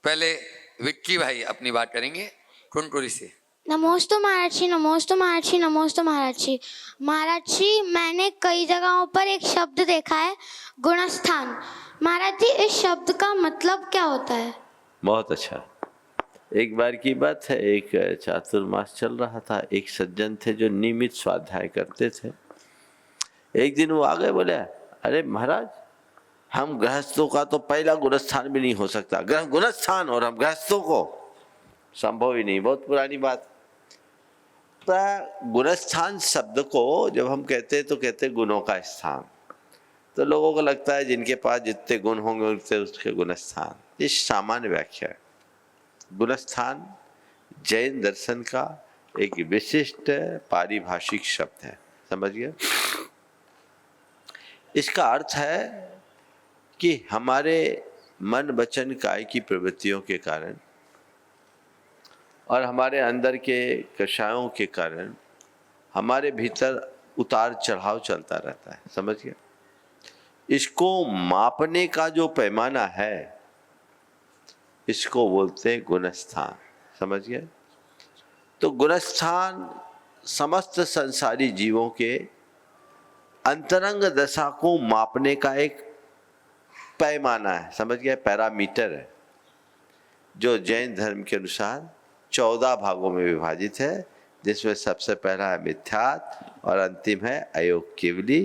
पहले विक्की भाई अपनी बात करेंगे कुंडकुरी से। नमोस्तु महाराज जी, नमोस्तु महाराज जी, नमोस्तु महाराज जी। महाराज जी, मैंने कई जगहों पर एक शब्द देखा है, गुणस्थान। महाराज जी, इस शब्द का मतलब क्या होता है? बहुत अच्छा। एक बार की बात है, एक चातुर्मास चल रहा था। एक सज्जन थे जो नियमित स्वाध्याय करते थे। एक दिन वो आ गए, बोले अरे महाराज, हम गृहस्थों का तो पहला गुणस्थान भी नहीं हो सकता, गुणस्थान, और हम गृहस्थों को संभव ही नहीं। बहुत पुरानी बात। गुणस्थान शब्द को जब हम कहते हैं तो कहते हैं गुणों का स्थान। तो लोगों को लगता है जिनके पास जितने गुण होंगे उतने उसके गुणस्थान। ये सामान्य व्याख्या है। गुणस्थान जैन दर्शन का एक विशिष्ट पारिभाषिक शब्द है, समझिए। इसका अर्थ है कि हमारे मन वचन काय की प्रवृत्तियों के कारण और हमारे अंदर के कषायों के कारण हमारे भीतर उतार चढ़ाव चलता रहता है, समझिए। इसको मापने का जो पैमाना है, इसको बोलते हैं गुणस्थान, समझिए। तो गुणस्थान समस्त संसारी जीवों के अंतरंग दशा को मापने का एक पैमाना है, समझ गए, पैरामीटर है, जो जैन धर्म के अनुसार 14 भागों में विभाजित है, जिसमें सबसे पहला है मिथ्यात्व और अंतिम है अयोग केवली।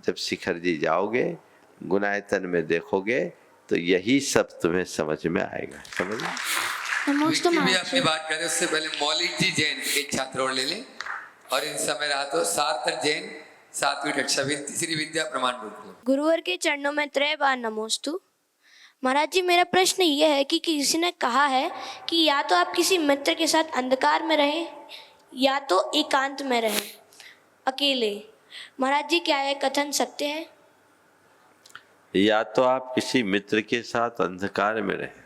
जब शिखर जी जाओगे, गुणायतन में देखोगे तो यही सब तुम्हें समझ में आएगा, समझ में। विक्की भी अपनी बात करें उससे पहले मौलिक जी जैन एक छात्र और ले लें, और इन समय रहा तो सार्थक जैन 7वीं कक्षा भी तीसरी विद्या प्रमाण गुरुकुल। गुरुवर के चरणों में 3 बार नमोस्तु। महाराज जी, मेरा प्रश्न ये है कि किसी ने कहा है कि या तो आप किसी मित्र के साथ अंधकार में रहें या तो एकांत में रहें, अकेले। महाराज जी, क्या यह कथन सत्य है? या तो आप किसी मित्र के साथ अंधकार में रहे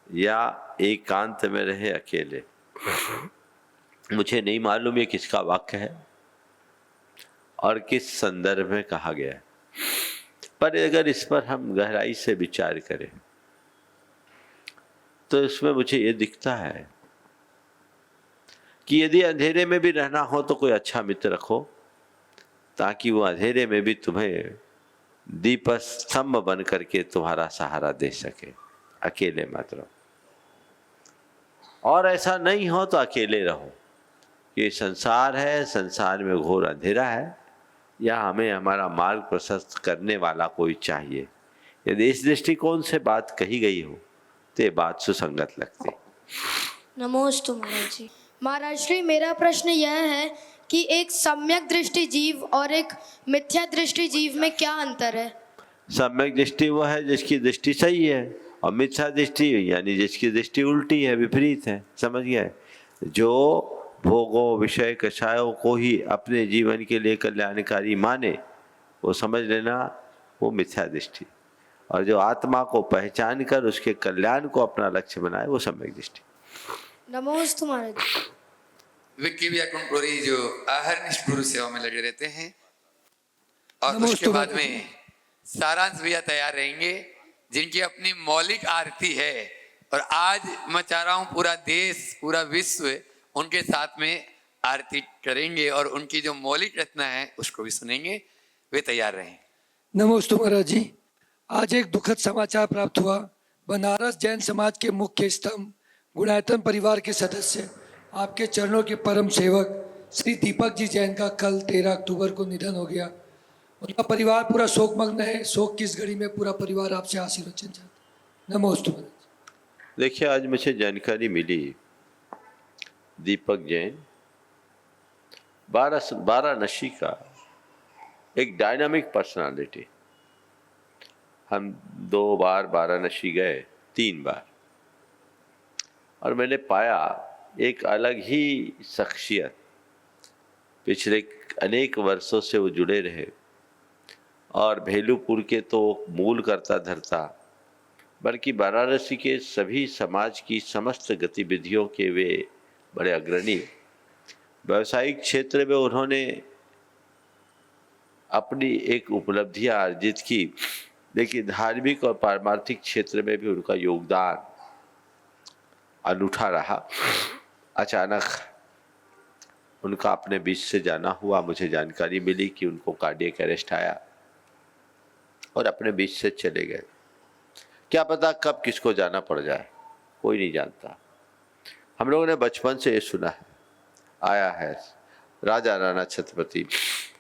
या एकांत में रहे, अकेले। मुझे नहीं मालूम ये किसका वाक्य है और किस संदर्भ में कहा गया है, पर अगर इस पर हम गहराई से विचार करें तो इसमें मुझे ये दिखता है कि यदि अंधेरे में भी रहना हो तो कोई अच्छा मित्र रखो, ताकि वो अंधेरे में भी तुम्हें दीप स्तंभ बन करके तुम्हारा सहारा दे सके। अकेले मत रहो, और ऐसा नहीं हो तो अकेले रहो। ये संसार है, संसार में घोर अंधेरा है, या हमें हमारा मार्ग प्रशस्त करने वाला कोई चाहिए। यदि इस दृष्टिकोण से बात कही गई हो तो ये बात सुसंगत लगती। नमोस्तु महाराज जी। महाराज श्री, मेरा प्रश्न यह है कि एक सम्यक दृष्टि जीव और एक मिथ्या दृष्टि जीव में क्या अंतर है? सम्यक दृष्टि वो है जिसकी दृष्टि सही है, और मिथ्या दृष्टि यानी जिसकी दृष्टि उल्टी है, विपरीत है, समझ गए। जो भोगों, विषय, कषायों को ही अपने जीवन के लिए कल्याणकारी माने, वो समझ लेना वो मिथ्या दृष्टि, और जो आत्मा को पहचान कर उसके कल्याण को अपना लक्ष्य बनाए, वो सम्यक दृष्टि। नमोस्तु महाराज। विक्की भी कुंडकुरी जो अहरनिष्ठ गुरु सेवा में लगे रहते हैं, और उसके बाद में सारांश भैया तैयार रहेंगे, जिनकी अपनी मौलिक आरती है। और आज मैं चाह रहा हूँ पूरा देश, पूरा विश्व उनके साथ में आरती करेंगे, और उनकी जो मौलिक रचना है उसको भी सुनेंगे। वे तैयार रहें। नमोस्तु महाराज जी। आज एक दुखद समाचार प्राप्त हुआ। बनारस जैन समाज के मुख्य स्तंभ, गुणायतन परिवार के सदस्य, आपके चरणों के परम सेवक श्री दीपक जी जैन का कल 13 अक्टूबर को निधन हो गया। उनका परिवार पूरा शोकमग्न है। शोक की इस घड़ी में पूरा परिवार आपसे आशीर्वचन चाहता है। नमोस्तु महाराज। देखिए, आज मुझे जानकारी मिली, दीपक जैन वाराणसी का एक डायनामिक पर्सनालिटी। हम 2 बार वाराणसी गए, 3 बार, और मैंने पाया एक अलग ही शख्सियत। पिछले अनेक वर्षों से वो जुड़े रहे, और भेलूपुर के तो मूल करता धरता, बल्कि वाराणसी के सभी समाज की समस्त गतिविधियों के वे बड़े अग्रणी। व्यावसायिक क्षेत्र में उन्होंने अपनी एक उपलब्धियां अर्जित की, लेकिन धार्मिक और पारमार्थिक क्षेत्र में भी उनका योगदान अनूठा रहा। अचानक उनका अपने बीच से जाना हुआ, मुझे जानकारी मिली कि उनको कार्डियक अरेस्ट आया और अपने बीच से चले गए। क्या पता कब किसको जाना पड़ जाए, कोई नहीं जानता। हम लोगों ने बचपन से ये सुना है, आया है राजा राणा छत्रपति,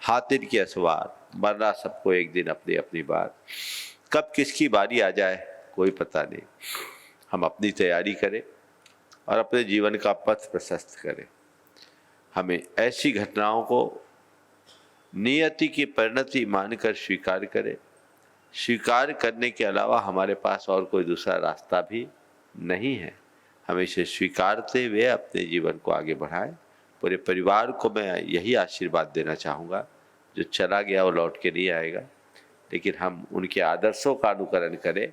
हाथिन की असवार, मरना सबको एक दिन अपनी अपनी बार। कब किसकी बारी आ जाए कोई पता नहीं। हम अपनी तैयारी करें और अपने जीवन का पथ प्रशस्त करें। हमें ऐसी घटनाओं को नियति की परिणति मानकर स्वीकार करें। स्वीकार करने के अलावा हमारे पास और कोई दूसरा रास्ता भी नहीं है। हमें इसे स्वीकारते हुए अपने जीवन को आगे बढ़ाएं। पूरे परिवार को मैं यही आशीर्वाद देना चाहूँगा, जो चला गया वो लौट के नहीं आएगा, लेकिन हम उनके आदर्शों का अनुकरण करें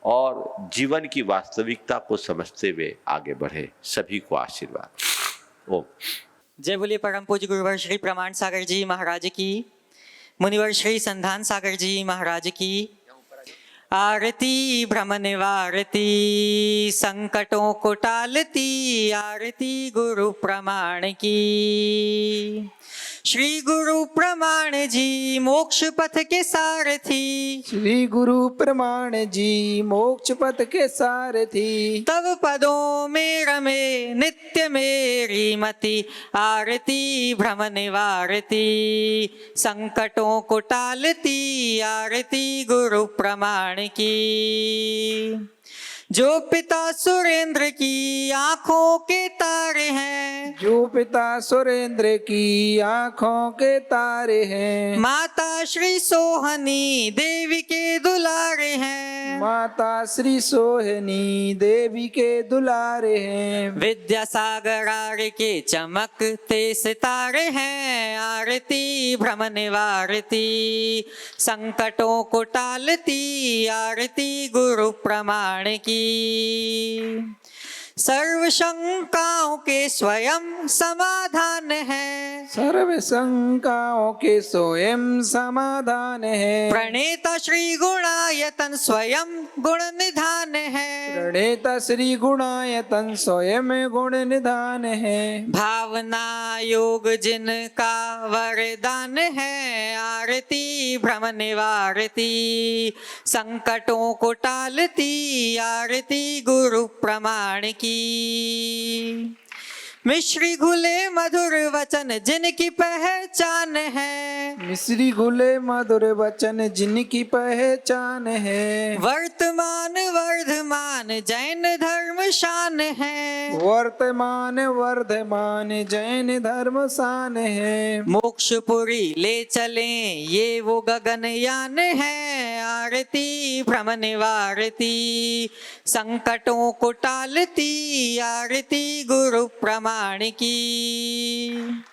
और जीवन की वास्तविकता को समझते हुए आगे बढ़े। सभी को आशीर्वाद। ओम। जय बोलिए परम पूज्य गुरुवर श्री प्रमाण सागर जी महाराज की, मुनिवर श्री संधान सागर जी महाराज की। आरती भ्रम निवारती, संकटों को टालती, आरती गुरु प्रमाण की। श्री गुरु प्रमाण जी मोक्ष पथ के सारथी, श्री गुरु प्रमाण जी मोक्ष पथ के सारथी। तब पदों में रमे नित्य मेरी मति, आरती भ्रम निवारती, संकटों को टालती, आरती गुरु प्रमाण की। जो पिता सुरेंद्र की आंखों के तारे हैं, जो पिता सुरेंद्र की आंखों के तारे हैं। माता श्री सोहनी देवी के दुलारे हैं, माता श्री सोहनी देवी के दुलारे हैं। विद्यासागर आर्य के चमकते सितारे हैं, आरती भ्रम निवारती, संकटों को टालती, आरती गुरु प्रमाण की। सर्व शंकाओं के स्वयं समाधान है, सर्व शंकाओं के स्वयं समाधान है। प्रणेता श्री गुणायतन स्वयं गुण निधान है, प्रणेता श्री गुणायतन स्वयं गुण निधान है। भावना योग जिनका वरदान है, आरती भ्रम निवारती, संकटों को टालती, आरती गुरु प्रमाण की। मिश्री घुले मधुर वचन जिनकी पहचान है, मिश्री घुले मधुर वचन जिनकी पहचान है। वर्तमान वर्धमान जैन धर्म शान है, वर्तमान वर्धमान जैन धर्म शान है। मोक्षपुरी ले चले ये वो गगनयान है, आरती भ्रम निवारती, संकटों को टालती, आरती गुरु प्रमाण की।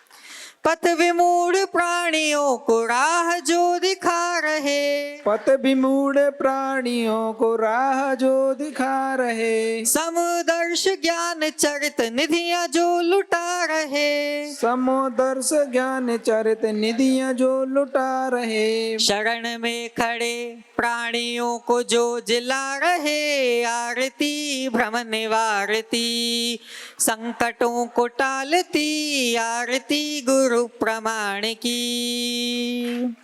पथ विमूढ़ प्राणियों को राह जो दिखा रहे, पथ विमूढ़ प्राणियों को राह जो दिखा रहे। समदर्श ज्ञान चरित निधियां जो लुटा रहे, समदर्श ज्ञान चरित निधियां जो लुटा रहे। शरण में खड़े प्राणियों को जो जिला रहे, आरती भ्रम निवारती, संकटों को टालती, आरती गुरु प्रमाण की।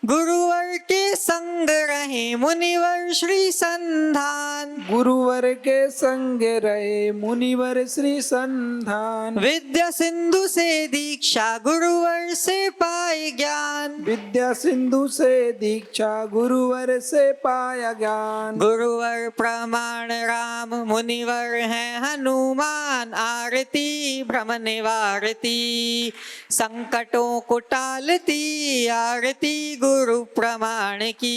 गुरुवर के संग रहे मुनिवर श्री संधान, गुरुवर के संग रहे मुनिवर श्री संधान। विद्या सिंधु से दीक्षा गुरुवर से पाए ज्ञान, विद्या सिंधु से दीक्षा गुरुवर से पाया ज्ञान। गुरुवर प्रमाण राम मुनिवर हैं हनुमान, आरती भ्रम निवारती, संकटों को टालती, आरती गुरु प्रमाण की।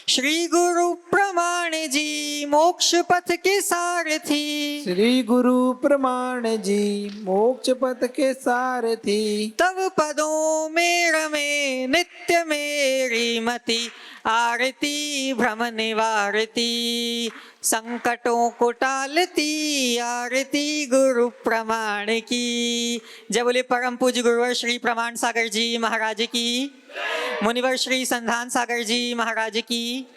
श्री गुरु प्रमाण जी मोक्ष पथ के सारथी, श्री गुरु प्रमाण जी मोक्ष पथ के सारथी। तब पदों में रमे नित्य मेरी मति, आरती भ्रम निवारती, संकटों को टालती, आरती गुरु प्रमाण की। जय बोले परम पूज्य गुरुवर श्री प्रमाण सागर जी महाराज की, मुनिवर श्री संधान सागर जी महाराज की।